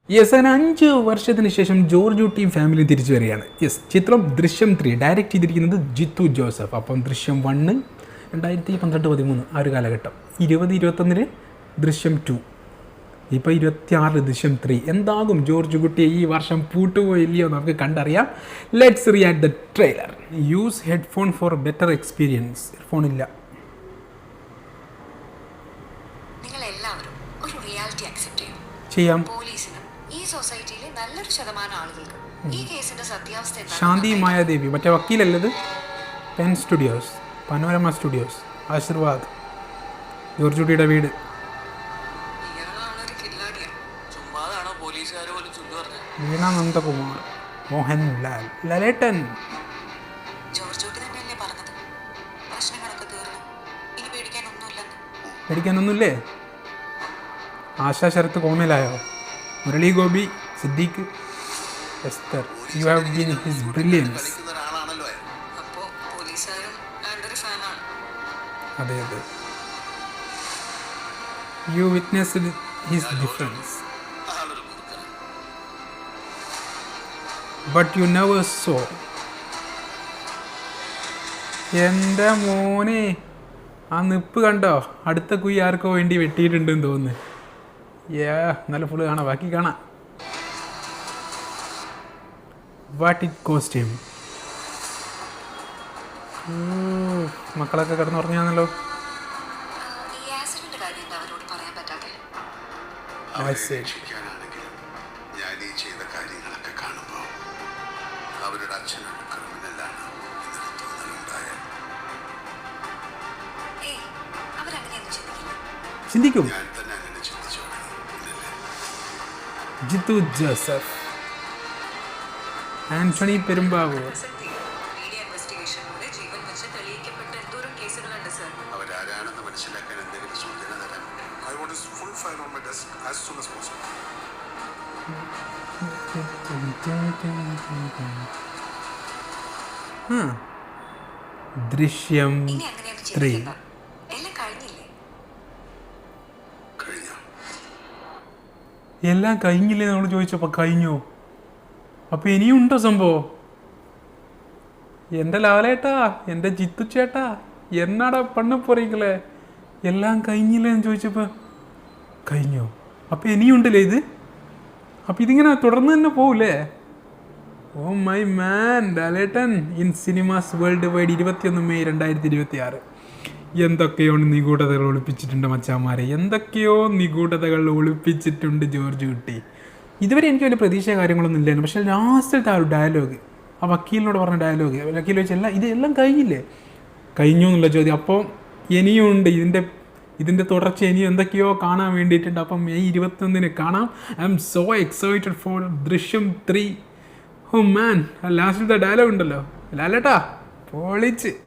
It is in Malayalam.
യെസ്, അങ്ങനെ 5 വർഷത്തിന് ശേഷം ജോർജ് കുട്ടിയും ഫാമിലി തിരിച്ചു വരികയാണ്. യെസ്, ചിത്രം ദൃശ്യം 3 ഡയറക്റ്റ് ചെയ്തിരിക്കുന്നത് ജിത്തു ജോസഫ്. അപ്പം ദൃശ്യം 1 2012-13 ആ ഒരു കാലഘട്ടം, 2021 ദൃശ്യം 2, ഇപ്പോൾ 26 ദൃശ്യം 3. എന്താകും ജോർജ് കുട്ടിയെ ഈ വർഷം പൂട്ടുപോയില്ലയോ നമുക്ക് കണ്ടറിയാം. Let's react the trailer. Use headphone four better experience. Headphone ഇല്ല. ചെയ്യാം. സൊസൈറ്റിയിലെ നല്ലൊരു ശതമാനം ആളുകൾക്ക് ഈ കേസിന്റെ സത്യാവസ്ഥ ശാന്തി മായാദേവി, മറ്റേ വക്കീലല്ലത്. Pen studios, panorama studios, Aashirvad, George കുട്ടിയുടെ വീട്. വീണ നന്ദകുമാർ, മോഹൻലാൽ, ലലേട്ടൻ. പേടിക്കാനൊന്നുമില്ലേ? ആശാ ശരത്ത് കോമയിലായോ? Murali Gopy, Siddique, Esther, you have been his brilliance. അതെ അതെ, you witnessed his difference but you never saw. എൻ്റെ മോനെ, ആ നിപ്പ് കണ്ടോ? അടുത്ത കുയി ആർക്കോ വേണ്ടി വെട്ടിയിട്ടുണ്ടെന്ന് തോന്നുന്നു. നല്ല ഫുള്ള് കാണാം, ബാക്കി കാണാം. What it cost him. മക്കളൊക്കെ കിടന്നുറങ്ങിയാണല്ലോ. ചിന്തിക്കും. ജിത്തു ജോസഫ്, ആന്റണി പെരുമ്പാവൂർ. ദൃശ്യം 3 എല്ലാം കഴിഞ്ഞില്ലേ നമ്മൾ ചോദിച്ചപ്പോൾ? കഴിഞ്ഞോ? അപ്പോൾ ഇനിയും ഉണ്ടോ സംഭവം? എൻ്റെ ലാലേട്ടാ, എൻ്റെ ജിത്തു ചേട്ടാ, എന്നാടാ പണ്ണ് പോറീങ്ങളെ, എല്ലാം കഴിഞ്ഞില്ലേ എന്ന് ചോദിച്ചപ്പോൾ കഴിഞ്ഞോ? അപ്പോൾ ഇനിയും ഉണ്ടല്ലേ ഇത്? അപ്പോൾ ഇതിങ്ങനെ തുടർന്ന് തന്നെ പോവില്ലേ? Oh my man, Lalettan in cinemas worldwide 21 May 2026. എന്തൊക്കെയോ നിഗൂഢതകൾ ഒളിപ്പിച്ചിട്ടുണ്ട് മച്ചാന്മാരെ, എന്തൊക്കെയോ നിഗൂഢതകൾ ഒളിപ്പിച്ചിട്ടുണ്ട് ജോർജ് കുട്ടി. ഇതുവരെ എനിക്ക് വലിയ പ്രതീക്ഷ കാര്യങ്ങളൊന്നും ഇല്ലായിരുന്നു. പക്ഷേ ലാസ്റ്റിലത്തെ ആ ഒരു ഡയലോഗ്, ആ വക്കീലിനോട് പറഞ്ഞ ഡയലോഗ്, വക്കീൽ വെച്ചെല്ലാം ഇതെല്ലാം കഴിഞ്ഞില്ലേ? കഴിഞ്ഞു എന്നുള്ള ചോദ്യം. അപ്പോൾ ഇനിയും ഉണ്ട്, ഇതിൻ്റെ തുടർച്ച ഇനിയും എന്തൊക്കെയോ കാണാൻ വേണ്ടിയിട്ടുണ്ട്. അപ്പം മെയ് 21 കാണാം. I M so excited four ദൃശ്യം 3. ഓ മാൻ, ലാസ്റ്റിലത്തെ ഡയലോഗ് ഉണ്ടല്ലോ, ലാലേട്ടാ പൊളിച്ച്.